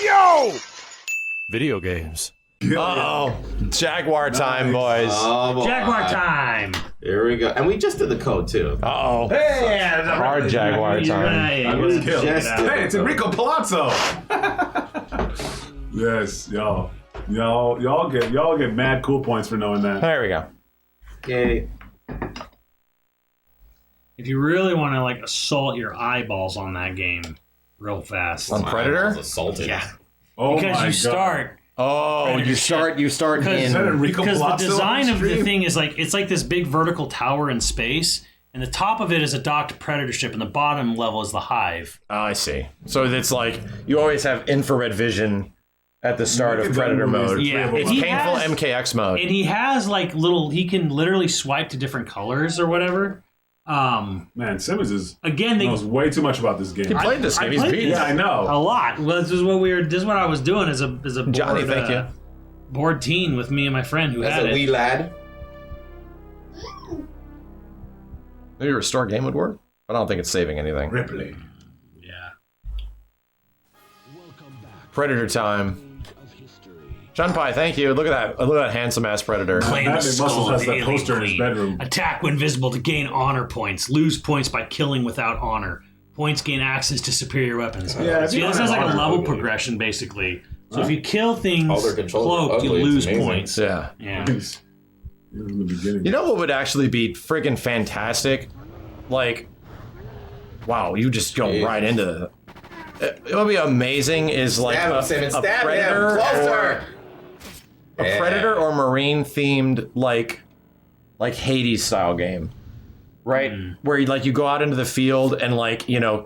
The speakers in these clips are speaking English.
Yo! Video games. Uh-oh. Jaguar time, boys. Jaguar time. Here we go. And we just did the code, too. Uh-oh. Hey, Hard Jaguar time. I was just Hey, it's Enrico Palazzo. Yes, y'all get mad cool points for knowing that. There we go. Yay. If you really want to like assault your eyeballs on that game real fast. On Predator? Assaulted. Yeah. Oh Because my you God. start Oh, Predator you start Is that in... Enrico because the Palazzo design on of the stream? thing is like it's like this big vertical tower in space, and the top of it is a docked predator ship, and the bottom level is the hive. Oh, I see. So it's like, you always have infrared vision at the start of Look at Predator that movie, mode. it's Yeah, three of It's them. He painful has- MKX mode. And he has like little. He can literally swipe to different colors or whatever. Man, Simmons Again, they knows way too much about this game. He played this I game. He's played beat. Yeah, I know. a lot. Well, this is what we were. This is what I was doing as a bored, Johnny, thank you. bored teen with me and my friend who As had a it. wee lad. Maybe restore game would work, but I don't think it's saving anything. Ripley. Yeah. Predator time. Shunpai, thank you. Look at that handsome ass Predator. Claim the Batman skull Muscles of has the that alien poster in his queen. bedroom. Attack when visible to gain honor points. Lose points by killing without honor. Points gain access to superior weapons. Yeah, if See, you this don't has have like a honor, level ugly. progression, basically. So if you kill things All their controls are cloaked, you ugly, it's lose amazing. points. Yeah. Yeah. He's in the beginning. You know what would actually be friggin' fantastic? Like, wow, you just go Yeah. right into the... It would be amazing is like Stab him, a Simmons. Stab Predator him. or... Closer. A Yeah. Predator or Marine themed like Hades style game, right? Where you go out into the field and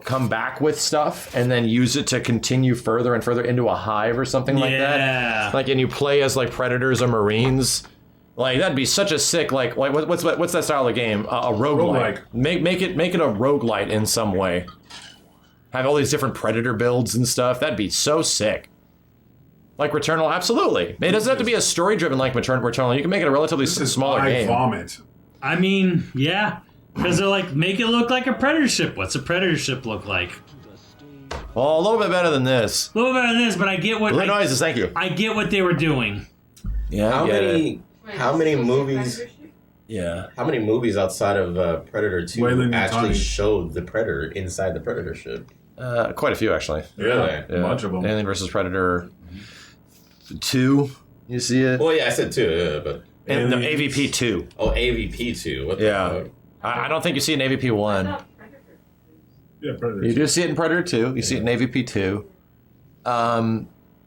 come back with stuff and then use it to continue further and further into a hive or something like Yeah. that. And you play as Predators or Marines. That'd be such a sick what's that style of game? A roguelike. Make it a roguelite in some way. Have all these different Predator builds and stuff. That'd be so sick. Like Returnal, absolutely. It doesn't have to be a story-driven like Returnal. You can make it a relatively smaller I game. vomit. I mean, yeah. Because they're like, make it look like a predator ship. What's a predator ship look like? Well, a little bit better than this. A little better than this, but I get what Blue noises, thank you. I get what they were doing. Yeah, How I get it. many movies? Yeah. How many movies outside of Predator 2 Wayland actually Yutani. showed the Predator inside the Predator ship? Quite a few, actually. Really? Yeah. A bunch of them. Alien vs. Predator 2. You see it? Well, yeah, I said 2, yeah, but... And the Aliens. AVP 2. Oh, AVP 2. What the Yeah. fuck? I don't think you see it in AVP 1. Yeah, Predator. You do see it in Predator 2. You see it in AVP 2.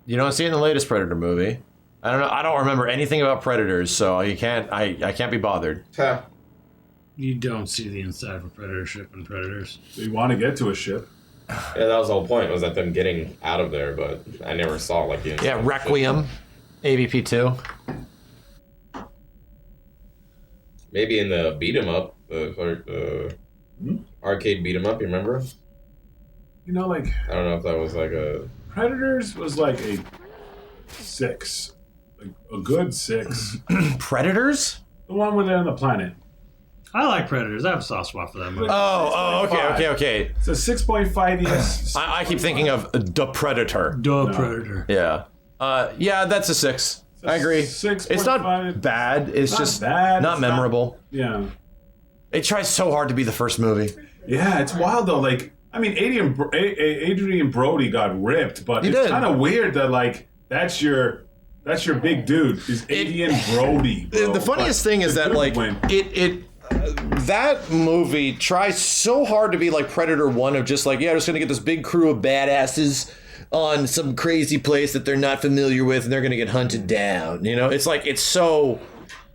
You don't see it in the latest Predator movie. I don't know. I don't remember anything about Predators, so I can't be bothered. Huh. You don't see the inside of a predator ship in Predators. They want to get to a ship. Yeah, that was the whole point, was that them getting out of there, but I never saw, the inside Yeah, of the ship. Requiem, AVP 2. Maybe in the beat 'em up, arcade beat 'em up, you remember? You know, I don't know if that was like a... Predators was like a 6. Like a good 6. Predators? The one where they're on the planet. I like Predators. I have a soft spot for that movie. Okay. It's a 6.5 ES. I keep thinking of The Predator. Duh, Predator. Yeah. Yeah, that's a 6. I agree. 6.5. It's not bad. It's Not just bad. not It's memorable. Yeah. It tries so hard to be the first movie. Yeah, it's wild though. Adrian Brody got ripped, but He it's did. kind of weird that that's your big dude is Adrian Brody. Bro. The funniest thing is the that dude went. that movie tries so hard to be like Predator 1 of just just gonna get this big crew of badasses on some crazy place that they're not familiar with and they're gonna get hunted down. It's like it's so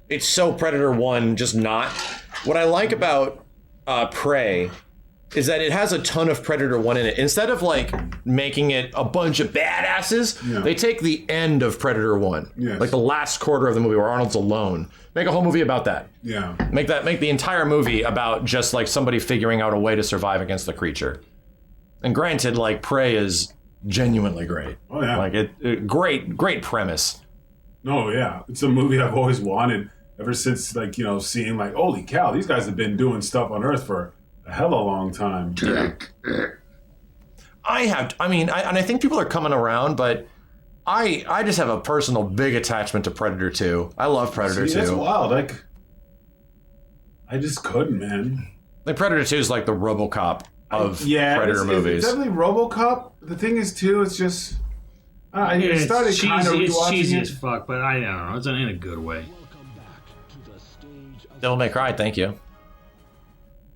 Predator 1 just not. What I like about Prey is that it has a ton of Predator 1 in it. Instead of making it a bunch of badasses, they take the end of Predator 1. Yes. Like the last quarter of the movie where Arnold's alone. Make a whole movie about that. Yeah. Make the entire movie about just somebody figuring out a way to survive against the creature. And granted, Prey is genuinely great. Oh yeah. Great premise. No, yeah. It's a movie I've always wanted ever since seeing holy cow, these guys have been doing stuff on Earth for a hella long time. I think people are coming around, but I just have a personal big attachment to Predator 2. I love Predator 2. That's wild. Like, I just couldn't, man. Like Predator 2 is like the RoboCop of Predator movies. It's definitely RoboCop. The thing is, too, it's just... I started kind of rewatching It's cheesy it. as fuck, but I don't know. It's in a good way. Devil May Cry, thank you.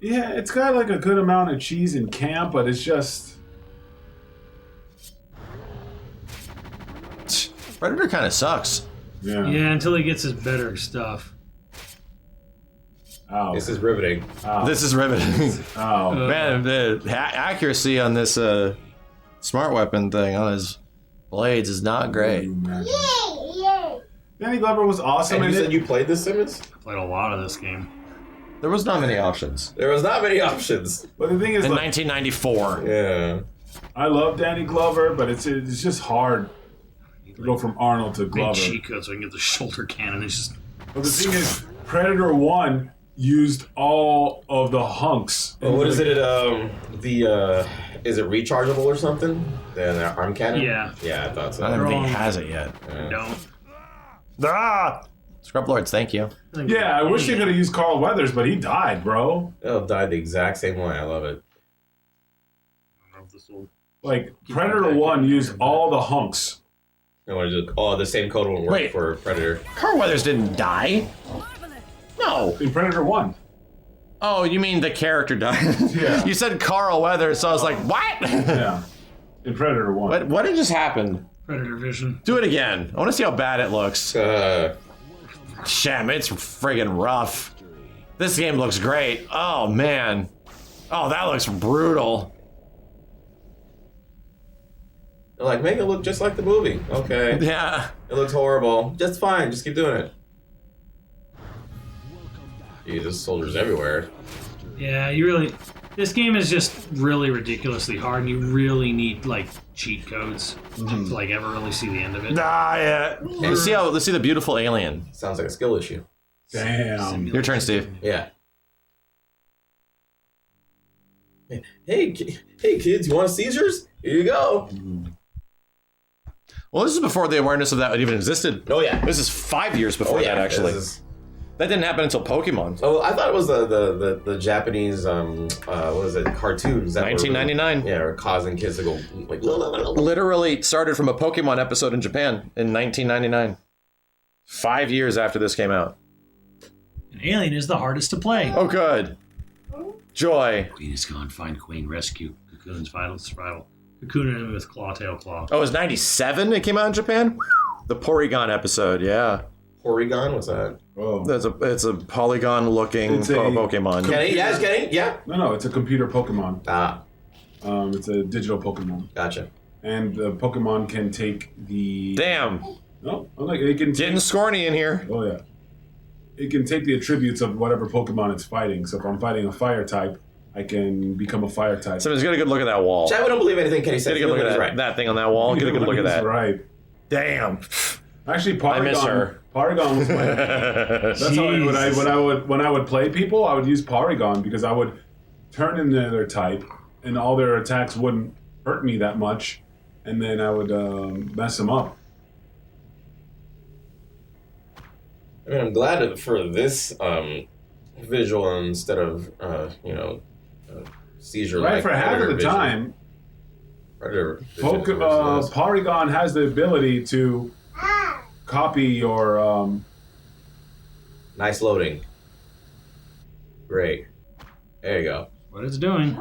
Yeah, it's got like a good amount of cheese and camp, but it's just... Predator kind of sucks. Yeah. Yeah, until he gets his better stuff. Ow. This is riveting. Ow. This is riveting. Ow. Man, the accuracy on this smart weapon thing on his blades is not great. Danny Glover was awesome. And you in said it. you played this, Simmons? Played a lot of this game. There was not many options. There was not many options. But the thing is, In like, 1994. Yeah. I love Danny Glover, but it's just hard to go from Arnold to Big Glover. cheat code so I can get the shoulder cannon. It's just... But the thing is, Predator 1 used all of the hunks. Well, what is it? Is it rechargeable or something? The arm cannon? Yeah. Yeah, I thought so. I don't think he has it yet. Don't. Ah! Scrub Lords, thank you. Yeah, I wish they could have used Carl Weathers, but he died, bro. It'll die the exact same way. I love it. Like, Predator 1 used all the hunks. The same code won't work Wait. for Predator. Carl Weathers didn't die. No. In Predator 1. Oh, you mean the character died? Yeah. You said Carl Weathers, so I was like, what? Yeah. In Predator 1. What had just happened? Predator vision. Do it again. I want to see how bad it looks. Shem, it's friggin' rough. This game looks great. Oh, man. Oh, that looks brutal. They're like, make it look just like the movie. Okay. Yeah. It looks horrible. That's fine. Just keep doing it. Jesus, soldiers everywhere. Yeah, you really... This game is just really ridiculously hard, and you really need, like, cheat codes to, like, ever really see the end of it. Ah, yeah. Let's see the beautiful alien. Sounds like a skill issue. Damn. Your turn, Steve. Yeah. Hey kids, you want Caesars? Here you go. Well, this is before the awareness of that even existed. Oh yeah. This is 5 years before that, actually. That didn't happen until Pokemon. Oh, I thought it was the Japanese what is it, cartoons that 1999. were causing kids to go like Literally started from a Pokemon episode in Japan in 1999. 5 years after this came out. And Alien is the hardest to play. Oh, good. Joy. Queen is gone. Find Queen. Rescue. Cocoon's vital survival. Cocoon him with Claw. Oh, it was 97 it came out in Japan? The Porygon episode, yeah. Porygon, what's that? Oh. It's a polygon-looking It's a- Pokemon. Kenny, yeah, it's Kenny, yeah. No, it's a computer Pokemon. Ah, It's a digital Pokemon. gotcha. And the Pokemon can take the... Damn. No, like it can Getting take... scorny in here. Oh, yeah. It can take the attributes of whatever Pokemon it's fighting. So if I'm fighting a fire type, I can become a fire type. Someone's get a good look at that wall. Chad, we don't believe anything Kenny says. Get a good look at that, Right. that thing on that wall. Get a good look at He's that. right. Damn. Actually, Porygon. I miss her. Porygon was my. That's how when I would play people, I would use Porygon because I would turn into their type, and all their attacks wouldn't hurt me that much, and then I would mess them up. I mean, I'm glad for this visual instead of seizure. Right, for half of the time, Porygon. Porygon has the ability to copy your. Nice loading. Great. There you go. What it's doing.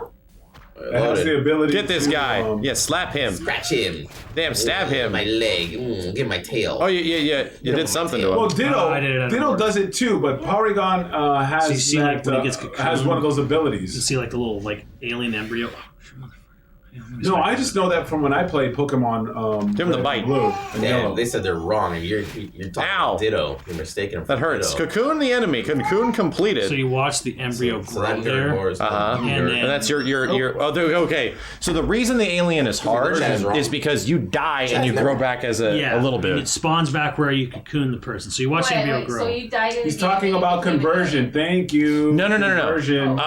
It has the ability. Get this to, guy. Yeah, slap him. Scratch him. Damn, stab him. My leg. Give my tail. Oh, yeah. You did something to him. Well, Ditto, I did it. Ditto does it too, but Porygon has So you see, like, when he gets has one of those You abilities. see, like, the little, like, alien embryo. No, I just know that from when I played Pokemon. Give him the bite. Blue and Damn, yellow. they said they're wrong, and you're talking Ow. about Ditto. You're mistaken. That hurts. Ditto. Cocoon the enemy. Cocoon completed. So you watch the embryo So grow that there. Uh-huh. And then- And that's your okay. So the reason the alien is hard Chad is wrong. is because you die and you grow back as a little and bit. it spawns back where you cocoon the person. So you watch the embryo grow. So you died in He's the talking beginning, about you came conversion. Thank you. No. Conversion.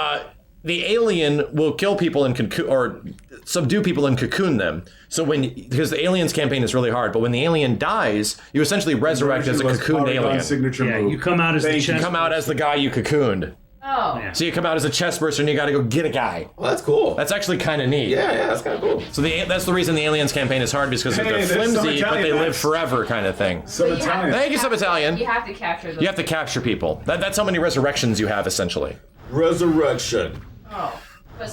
The alien will kill people and cocoon, or subdue people and cocoon them. So because the aliens campaign is really hard, but when the alien dies, you essentially resurrect as a cocooned alien. Signature Yeah, move. you come out as the You chest. come out as the guy you cocooned. Oh. Yeah. So you come out as a chest burster and you got to go get a guy. Well, that's cool. That's actually kind of neat. Yeah, that's kind of cool. So that's the reason the aliens campaign is hard because Hey, they're there's some flimsy, but Italian they live guys. forever, kind of thing. Some But you have Italian. to Thank you, some Italian. You have to capture those. You have to capture people. That's how many resurrections you have, essentially. Resurrection. Oh. But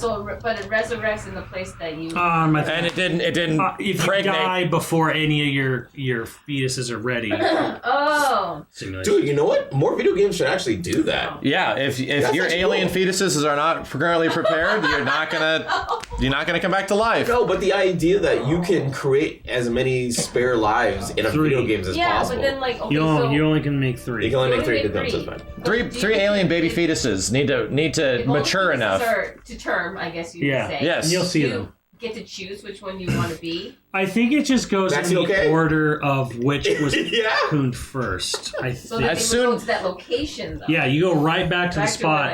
it resurrects in the place that you. I think, And it didn't if you pregnate. die before any of your fetuses are ready, Oh. simulation. Dude, you know what? More video games should actually do that. Yeah, if your actually alien cool. fetuses are not currently prepared, you're not gonna come back to life. No, but the idea that you can create as many spare lives in a 3. video games as Yeah, possible. but then like okay, You so only can make You 3. can only make 3 You good only films, make that's fine. Three alien baby fetuses need to both mature pieces enough. are to term, I guess you Yeah. would say. Yes. And you'll see You them. get to choose which one you want to be. I think it just goes Maxie, in the okay? order of which was Yeah. cocooned first. I So think. that As they would soon- go to that location though. Yeah, you go right back to the Back spot.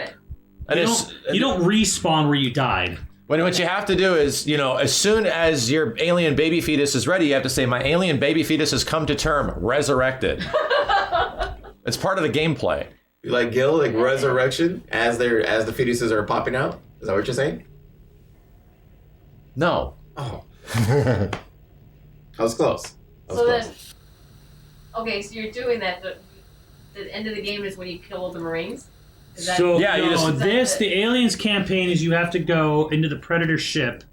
where And You don't respawn where you died. when what you have to do is, as soon as your alien baby fetus is ready, you have to say, "My alien baby fetus has come to term, resurrected." It's part of the gameplay. Like Gil, like resurrection as the fetuses are popping out. Is that what you're saying? No. Oh. I was close. So then, okay, so you're doing that. The end of the game is when you kill all the Marines. Is that, So Yeah, you no, just- the aliens campaign is you have to go into the Predator ship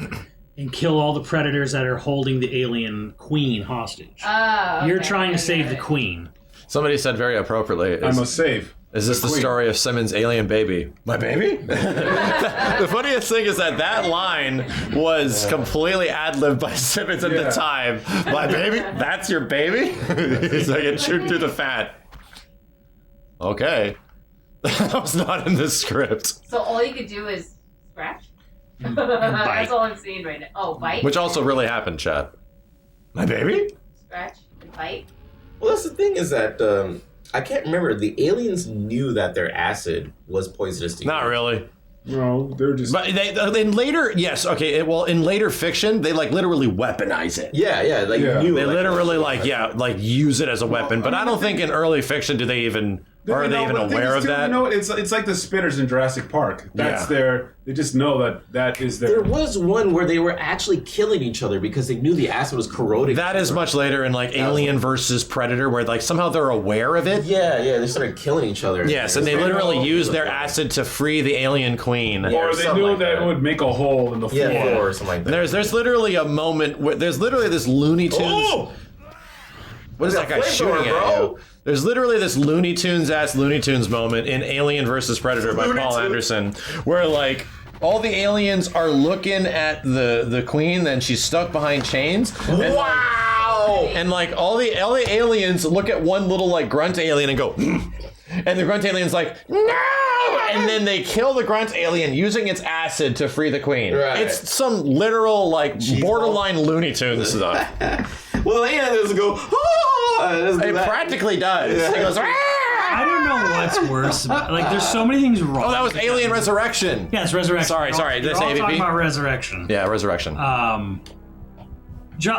and kill all the Predators that are holding the alien queen hostage. okay, You're trying to okay, save the okay. queen. Somebody said very appropriately. I must save. Is this the Queen. story of Simmons' alien baby? My baby? The funniest thing is that line was completely ad-libbed by Simmons at the Yeah. time. My baby? That's your baby? He's like, it chewed through the fat. Okay. That was not in the script. So all you could do is scratch. bite. That's all I'm seeing right now. Oh, bite. Which also really happened, Chad. My baby? Scratch and bite. Well, that's the thing is that I can't remember. The aliens knew that their acid was poisonous to Not humans. really. No, they're just. But in later, yes, okay. In later fiction, they literally weaponize it. Yeah, like Yeah. knew. They like, literally use it as a weapon. But I don't think in early fiction do they even are they even aware of that. It's like the spitters in Jurassic Park. That's Yeah. they just know that is their. There was one where they were actually killing each other because they knew the acid was corroding. That is much later in like Alien versus Predator, where like somehow they're aware of it. Yeah, they started killing each other. Yes, and they literally use their acid to free the alien queen. Yeah. or they something knew like that that. it would make a hole in the floor. Yeah, or something like that. There's literally a moment where there's literally this Looney Tunes. Oh! What is that guy Flamethrower, shooting at bro. you? There's literally this Looney Tunes moment in Alien versus Predator by Looney Paul Tunes. Anderson, where like all the aliens are looking at the queen, then she's stuck behind chains. And, Wow! and like all the aliens look at one little like grunt alien and go, and the grunt alien's like, no! And then they kill the grunt alien using its acid to free the queen. Right. It's some literal like borderline Looney Tunes stuff. Well, yeah, doesn't go. It practically does. It goes, "Ah!" I don't know what's worse. Like, there's so many things wrong. Oh, that was Alien Resurrection. Yeah, it's Resurrection. Sorry, did I You're say all talking AVP? about Resurrection. Yeah, Resurrection.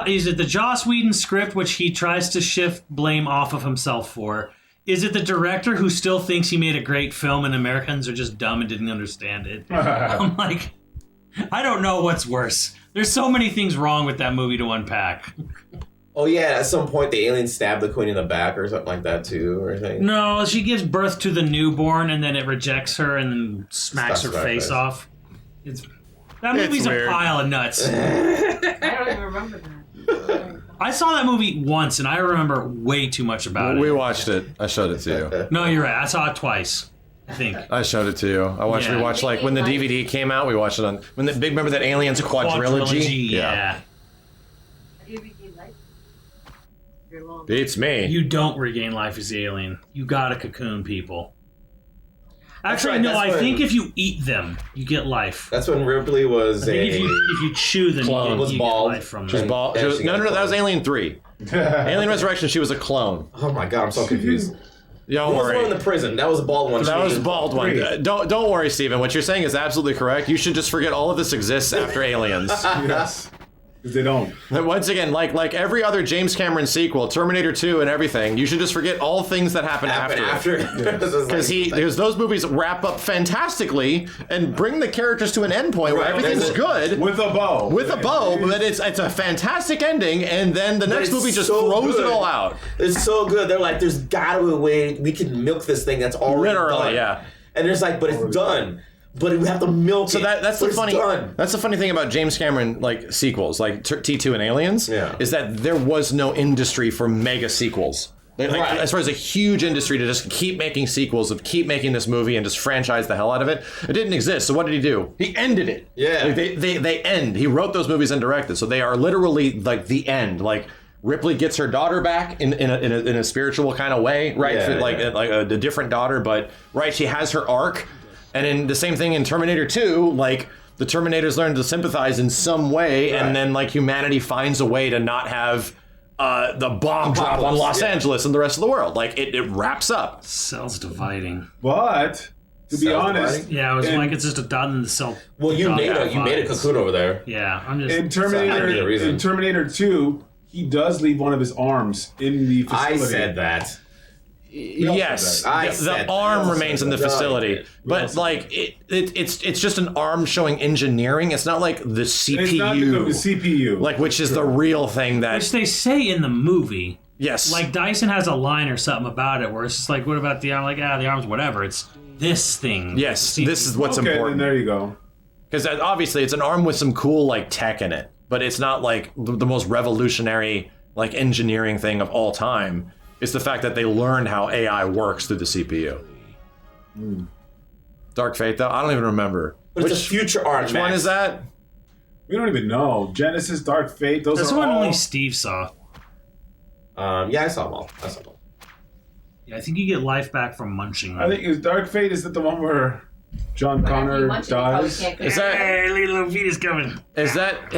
Is it the Joss Whedon script, which he tries to shift blame off of himself for? Is it the director who still thinks he made a great film and Americans are just dumb and didn't understand it? I'm like, I don't know what's worse. There's so many things wrong with that movie to unpack. Oh yeah, at some point the alien stabbed the queen in the back or something like that too, or anything. No, she gives birth to the newborn and then it rejects her and then smacks her Stuffs her face face. off. That movie's a weird. pile of nuts. I don't even remember that. I saw that movie once and I remember way too much about We it. watched it. I showed it to you. No, you're right. I saw it twice, I think. I showed it to you. Yeah. We watched like when the DVD came out. We watched it on when the big remember that Aliens quadrilogy. Yeah. How do you regain life? You're long. Beats me. You don't regain life as the alien. You gotta cocoon people. Actually, right, no. that's I when- think if you eat them, you get life. That's when Ripley was I think a. if you chew them, Clone. you Was get bald. life from She was them. bald. Yeah, she No, got that was cloned. Alien 3. Alien Resurrection. She was a clone. Oh my god, I'm so confused. Don't What was the one worry. in the prison? That was a bald one. That was a bald one. Don't worry, Steven. What you're saying is absolutely correct. You should just forget all of this exists after Aliens. Yes. Because they don't. And once again, like every other James Cameron sequel, Terminator 2 and everything, you should just forget all things that happen after. Because those movies wrap up fantastically and bring the characters to an end point where everything's good. With a bow. With a bow, but it's a fantastic ending, and then the next movie just throws it all out. It's so good. They're like, there's gotta be a way we can milk this thing that's already done. Yeah. And there's like, but it's done. But we have to milk So it. that's the funny. Done. That's the funny thing about James Cameron like sequels, like T2 and Aliens, is that there was no industry for mega sequels. As far as a huge industry to just keep making sequels, of keep making this movie and just franchise the hell out of it, it didn't exist. So what did he do? He ended it. Yeah. Like they end. He wrote those movies and directed, so they are literally like the end. Like Ripley gets her daughter back in a spiritual kind of way, right? Yeah, like a different daughter, but she has her arc. And in the same thing in Terminator 2, like the Terminators learn to sympathize in some way, and then like humanity finds a way to not have the bomb drop on Los Angeles and the rest of the world. Like it wraps up. Cells dividing. But to be honest, Yeah, it was like it's just a dot in the cell. Well, you made a cocoon over there. Yeah, I'm just. in Terminator 2, he does leave one of his arms in the facility. I said that. Yes, the arm remains in the facility, but like it's just an arm showing engineering. It's not like the CPU, It's not the CPU, like which is the real thing that. Which they say in the movie. Yes, Like Dyson has a line or something about it where it's just like, what about the arm? Like, the arm's whatever. It's this thing. Yes, this is what's okay, important. then there you go. Because obviously it's an arm with some cool like tech in it, but it's not like the most revolutionary like engineering thing of all time. It's the fact that they learned how AI works through the CPU. Dark Fate, though, I don't even remember. But it's a future arm. Which one is that? We don't even know. Genesis, Dark Fate, those That's are one all... only Steve saw. Yeah, I saw them all. Yeah, I think you get life back from munching. I think it was Dark Fate. Is that the one where John Connor dies? Is that? Hey, little feet is coming. Is that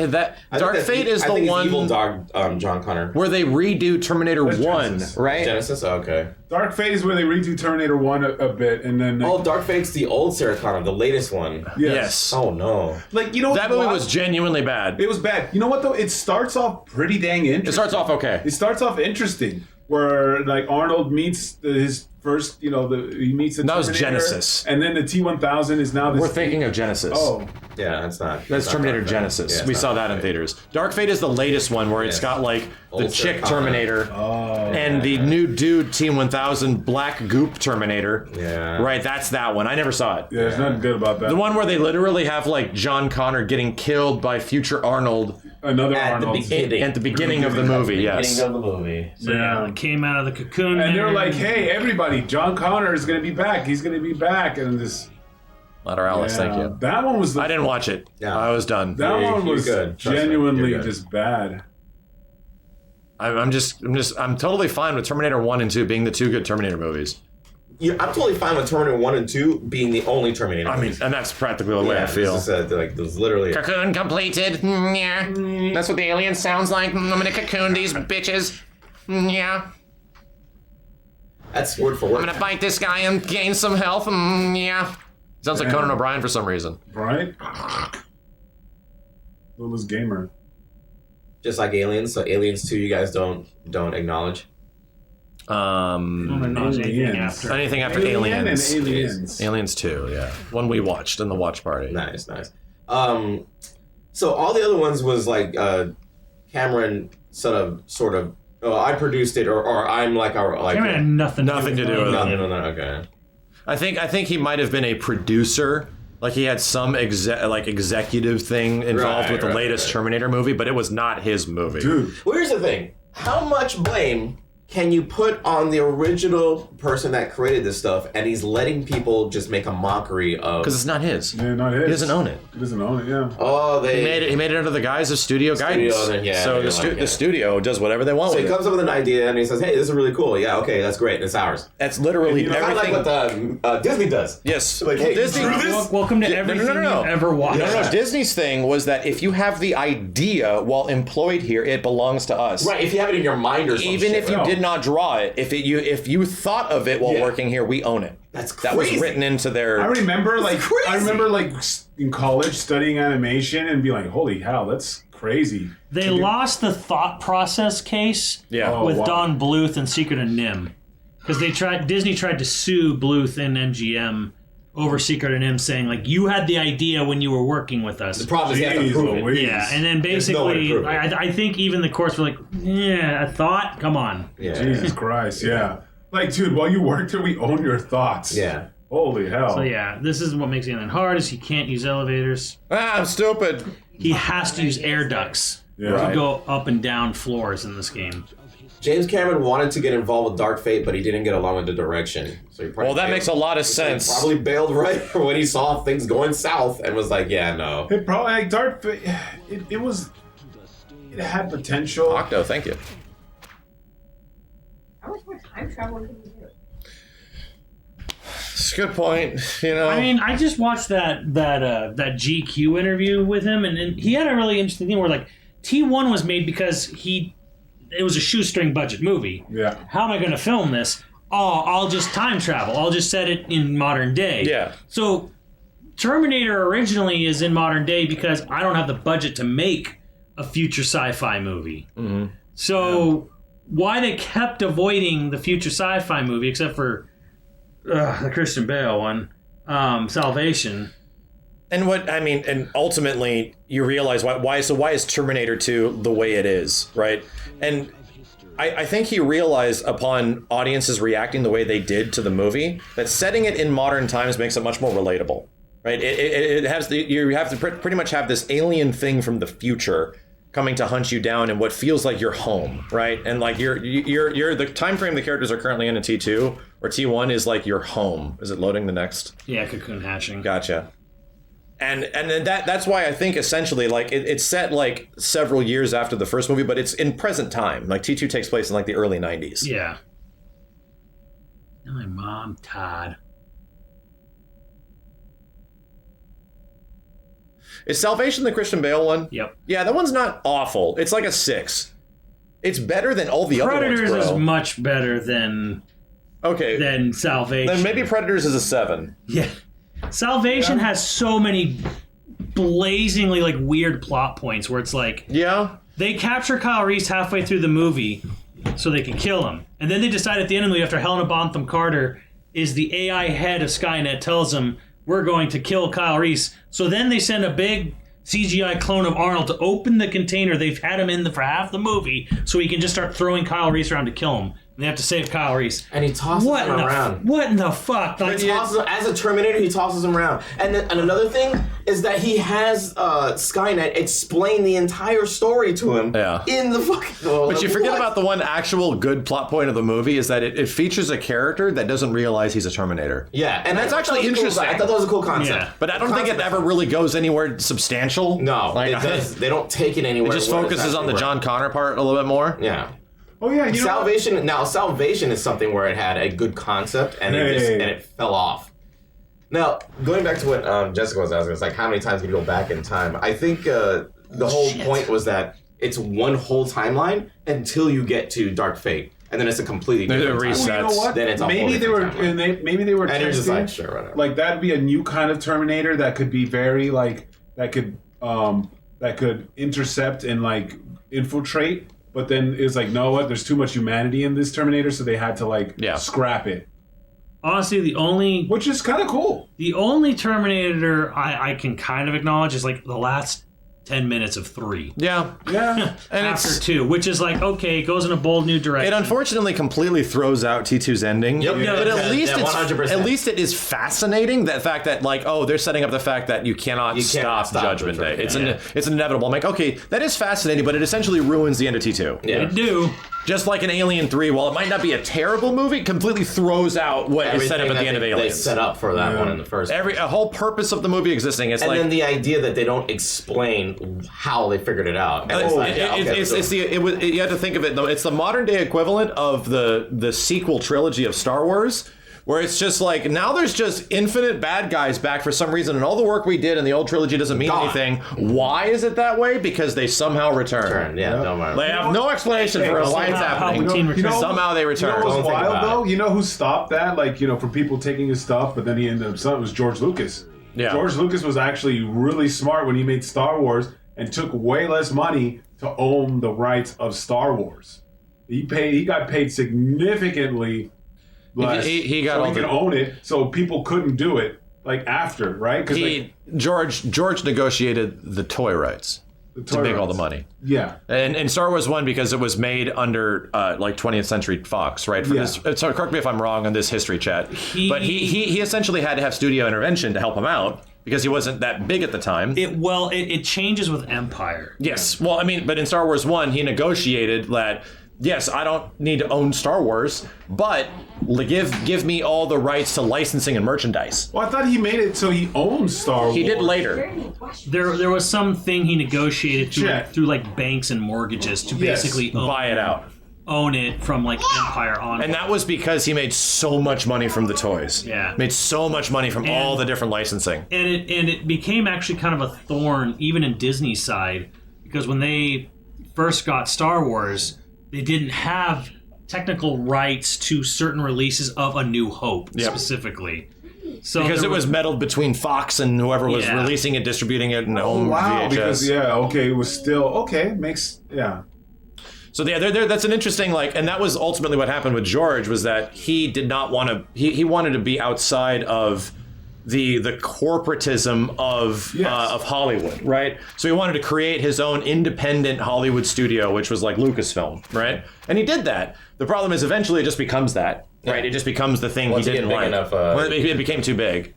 Dark Fate is I the think one it's Evil Dog, John Connor. where they redo Terminator That's 1, Genesis. right? Genesis? Okay. Dark Fate is where they redo Terminator 1 a bit, and then... Oh, Dark Fate's the old Sarah Connor, the latest one. Yes. Oh, no. Like, you know That movie was genuinely bad. It was bad. You know what, though? It starts off pretty dang interesting. It starts off okay. It starts off interesting, where, like, Arnold meets his first, he meets the That was Terminator, Genesis. And then the T-1000 is now this... We're thinking of Genesis. Oh. Yeah, that's not... That's Terminator Genesis. We saw that in theaters. Dark Fate is the latest one where it's got like the Old chick Sarah Connor. Terminator and the new dude T-1000 black goop Terminator. Yeah. Right, that's that one. I never saw it. Yeah, there's nothing good about that. The one where they literally have like John Connor getting killed by future Arnold Another At the Arnold. beginning. at the beginning of the movie, yes. Beginning of the movie. So yeah, it came out of the cocoon. And they're there. like, hey, everybody, John Connor is going to be back. He's going to be back. And this... Lateralis, thank you. That one was... I didn't watch it. Yeah. I was done. That You're one was good. Trust me, genuinely you're good. just bad. I'm totally fine with Terminator 1 and 2 being the two good Terminator movies. I'm totally fine with Terminator 1 and 2 being the only Terminator I mean, movies. and that's practically the way I feel. There's literally... Cocoon completed. Yeah. That's what the alien sounds like. I'm gonna cocoon these bitches. Yeah. That's word for I'm word. gonna bite this guy and gain some health. Yeah. Sounds like Conan O'Brien for some reason. Right? Littlest gamer. Just like Aliens, so Aliens 2 you guys don't acknowledge. Anything after Alien Aliens. and Aliens. Aliens 2, yeah. One we watched in the watch party. Nice. So all the other ones was like Cameron sort of I produced it or I'm like our like Cameron had nothing to do with it. no, okay. I think he might have been a producer. Like he had some executive thing involved with the latest Terminator movie, but it was not his movie. Dude. Well, here's the thing. How much blame can you put on the original person that created this stuff and he's letting people just make a mockery of... Because it's not his. Yeah, not his. He doesn't own it. He doesn't own it, yeah. Oh, He made it under the guise of studio guidance. yeah, so the studio does whatever they want So with he it. comes up with an idea and he says, hey, this is really cool. Yeah, okay, that's great. It's ours. That's literally Kind of everything. like what Disney does. Yes. Like, hey, Disney. you drew this? Welcome to everything you've ever watched. No. Disney's thing was that if you have the idea while employed here, it belongs to us. Right, if you have it in your mind or something. Even if you did not draw it. If you thought of it while working here, we own it. That's crazy. That was written into their. I remember in college studying animation and be like, holy hell, that's crazy. They lost the thought process case with Don Bluth and Secret of Nim. Because Disney tried to sue Bluth and MGM over Secret of Nim, saying, like, you had the idea when you were working with us. The problem is you have to prove it. Yeah, and then basically, I think even the courts were like, yeah, a thought? Come on. Yeah. Jesus Christ, yeah. Like, dude, while you worked here, we own your thoughts. Yeah. Holy hell. So yeah, this is what makes Alien hard, is he can't use elevators. I'm stupid. He has to use air ducts to go up and down floors in this game. James Cameron wanted to get involved with Dark Fate, but he didn't get along with the direction. So he that makes a lot of sense. He probably bailed right when he saw things going south and was like, yeah, no. It probably, like, Dark Fate, it had potential. Octo, thank you. How much more time travel can you do? It's a good point. I mean, I just watched that GQ interview with him, and he had a really interesting thing where, like, T1 was made because it was a shoestring budget movie. Yeah. How am I going to film this? Oh, I'll just time travel. I'll just set it in modern day. Yeah. So Terminator originally is in modern day because I don't have the budget to make a future sci-fi movie. Mm-hmm. So why they kept avoiding the future sci-fi movie, except for the Christian Bale one, Salvation. And ultimately you realize why is Terminator 2 the way it is, right? And I think he realized upon audiences reacting the way they did to the movie that setting it in modern times makes it much more relatable, right? You have to pretty much have this alien thing from the future coming to hunt you down in what feels like your home, right? And like you're the time frame the characters are currently in T2 or T1 is like your home. Is it loading the next? Yeah, cocoon hatching. Gotcha. And then that's why I think essentially like it's set like several years after the first movie, but it's in present time. Like T2 takes place in like the early 90s. Yeah. My mom, Todd. Is Salvation the Christian Bale one? Yep. Yeah, that one's not awful. It's like a 6. It's better than all the other ones, Predators bro. is much better than Salvation. Then maybe Predators is a 7. Yeah. Salvation has so many blazingly like weird plot points where it's like they capture Kyle Reese halfway through the movie so they can kill him, and then they decide at the end of the movie after Helena Bonham Carter is the AI head of Skynet tells them we're going to kill Kyle Reese, so then they send a big CGI clone of Arnold to open the container they've had him in for half the movie so he can just start throwing Kyle Reese around to kill him. And they have to save Kyle Reese. And he tosses him around. What in the fuck? As a Terminator, he tosses him around. And another thing is that he has Skynet explain the entire story to him in the fucking... But you forget about the one actual good plot point of the movie is that it features a character that doesn't realize he's a Terminator. Yeah, and that's actually interesting. Cool. I thought that was a cool concept. Yeah. But I don't think it ever really goes anywhere substantial. No, it does. They don't take it anywhere. It just focuses on the John Connor part a little bit more. Yeah. Oh yeah, Salvation is something where it had a good concept and it fell off. Now, going back to what Jessica was asking, it's like how many times can you go back in time? I think the whole point was that it's one whole timeline until you get to Dark Fate, and then it's a completely different resets. timeline. You know what? Then it's a maybe whole they were timeline. maybe they were And you're just testing, like, sure, whatever. like that'd be a new kind of Terminator that could be very like that could intercept and like infiltrate. But then it's like, no, what? There's too much humanity in this Terminator, so they had to like scrap it. Honestly, which is kind of cool. The only Terminator I can kind of acknowledge is like the last 10 minutes of 3. Yeah. And after 2, which is like, okay, it goes in a bold new direction. It unfortunately completely throws out T2's ending. Yep. But at least 100%. at least it is fascinating, that fact that like, oh, they're setting up the fact that you cannot stop Judgment Day. It's inevitable. I'm like, okay, that is fascinating, but it essentially ruins the end of T2. Yeah. It do. Just like in Alien 3, while it might not be a terrible movie, it completely throws out what is set up at the end of Aliens. They set up for that one in the first. A whole purpose of the movie existing. It's then the idea that they don't explain how they figured it out. And you have to think of it though. It's the modern day equivalent of the sequel trilogy of Star Wars, where it's just like, now there's just infinite bad guys back for some reason, and all the work we did in the old trilogy doesn't mean anything. Why is it that way? Because they somehow return. Yeah, don't mind. They have no explanation for why it's happening. Somehow they return. You know what's wild though? You know who stopped that? Like, you know, for people taking his stuff, but then he ended up selling it was George Lucas. Yeah. George Lucas was actually really smart when he made Star Wars and took way less money to own the rights of Star Wars. He got paid significantly less. He got so all he could own it, so people couldn't do it like after, right? Because George negotiated the toy rights to make all the money. Yeah, and Star Wars won because it was made under like 20th Century Fox, right? So correct me if I'm wrong on this history chat, but he essentially had to have studio intervention to help him out because he wasn't that big at the time. It changes with Empire. Yes, well, I mean, but in Star Wars 1, he negotiated that. Yes, I don't need to own Star Wars, but give me all the rights to licensing and merchandise. Well, I thought he made it so he owns Star Wars. He did later. There was something he negotiated through like banks and mortgages to basically buy it out. Own it from like Empire on. And that was because he made so much money from the toys. Yeah. Made so much money from all the different licensing. And it became actually kind of a thorn even in Disney's side, because when they first got Star Wars, they didn't have technical rights to certain releases of A New Hope specifically. So because it was meddled between Fox and whoever was releasing it, distributing it, and home VHS. Because it was still So that's an interesting and that was ultimately what happened with George, was that he did not want to. He wanted to be outside of the corporatism of Hollywood, right? So he wanted to create his own independent Hollywood studio, which was like Lucasfilm, right? And he did that. The problem is eventually it just becomes that, right? It just becomes the thing he didn't like. It became too big.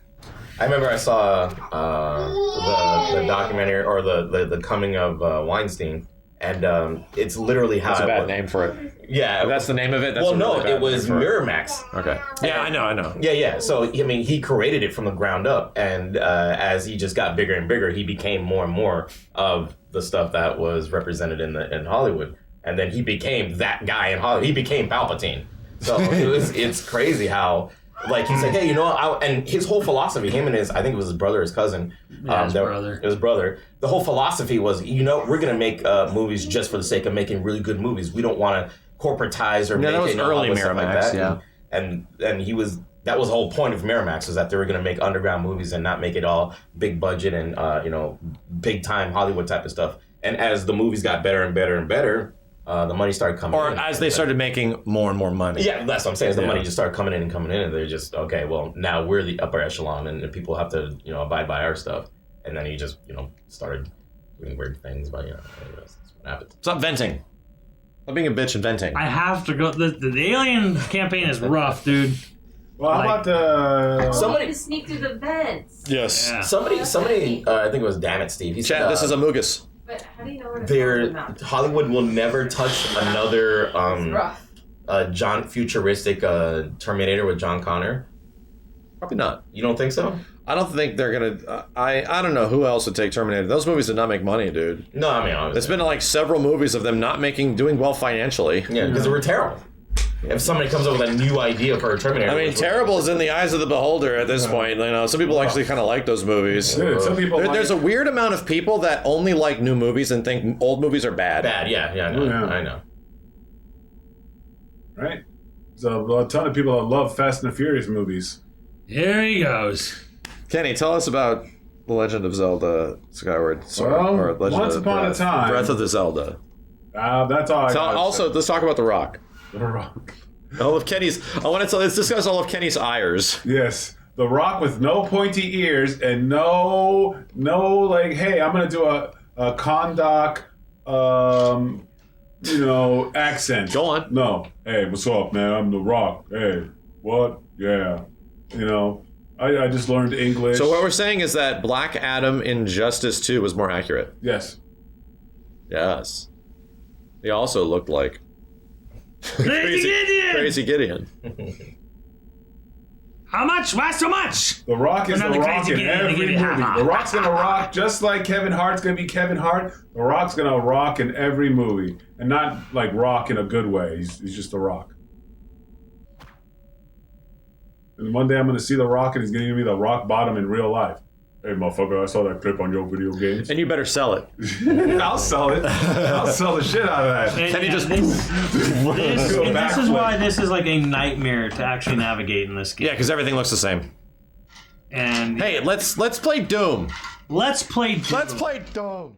I remember I saw the documentary or the coming of Weinstein. And it's literally how... That's a bad name for it. Yeah. If that's the name of it? That's it was Miramax. Okay. Yeah, I know. Yeah. So, I mean, he created it from the ground up. And as he just got bigger and bigger, he became more and more of the stuff that was represented in Hollywood. And then he became that guy in Hollywood. He became Palpatine. So it's crazy how... Like, he's like, hey, you know, and his whole philosophy, him and I think it was his brother, his cousin. His brother. It was brother. The whole philosophy was, you know, we're going to make movies just for the sake of making really good movies. We don't want to corporatize or make that was early Miramax, like that. yeah. And that was the whole point of Miramax, was that they were going to make underground movies and not make it all big budget and, big time Hollywood type of stuff. And as the movies got better and better and better, the money started coming in. Or as they started making more and more money. Yeah, that's what I'm saying. Is the money just started coming in, and they're just, okay, well, now we're the upper echelon, and people have to, abide by our stuff. And then he just, started doing weird things, but, that's what happened. Stop venting. Stop being a bitch and venting. I have to go. The Alien campaign is rough, dude. Well, how about the... Somebody sneak through the vents. Yes. Yeah. Somebody, I think it was Damn It Steve. He Chat, said, this is Amogus. But how do you know where to find them? Hollywood will never touch another rough. futuristic Terminator with John Connor. Probably not. You don't think so? I don't think they're gonna. I don't know who else would take Terminator. Those movies did not make money, dude. No, I mean, obviously. It's been like several movies of them not doing well financially. Yeah, because they were terrible. If somebody comes up with a new idea for a Terminator, I mean, terrible is in the eyes of the beholder at this point. Some people actually kind of like those movies. Dude, some people There's a weird amount of people that only like new movies and think old movies are bad. Yeah, I know. I know. Right? So a ton of people that love Fast and the Furious movies. Here he goes. Kenny, tell us about The Legend of Zelda Skyward Sword. Well, Legend once of upon a time... Breath of the Zelda. That's all I got. Also, let's talk about The Rock. The Rock. Let's discuss all of Kenny's ires. Yes. The Rock with no pointy ears and no hey, I'm going to do a Kondak, accent. Go on. No. Hey, what's up, man? I'm The Rock. Hey, what? Yeah. I just learned English. So what we're saying is that Black Adam in Justice 2 was more accurate. Yes. Yes. He also looked like Crazy Gideon. How much? Why so much? The Rock is The Another Rock Crazy in Gideon, every Gideon. movie. The Rock's gonna rock just like Kevin Hart's gonna be Kevin Hart. The Rock's gonna rock in every movie, and not like rock in a good way. He's just The Rock. And one day I'm gonna see The Rock, and he's gonna give me the rock bottom in real life. Hey, motherfucker, I saw that clip on YoVideogames. And you better sell it. I'll sell it. I'll sell the shit out of that. And Can you yeah, just- this is why this is like a nightmare to actually navigate in this game. Yeah, because everything looks the same. And Hey, let's play Doom. let's play. Let's play Doom.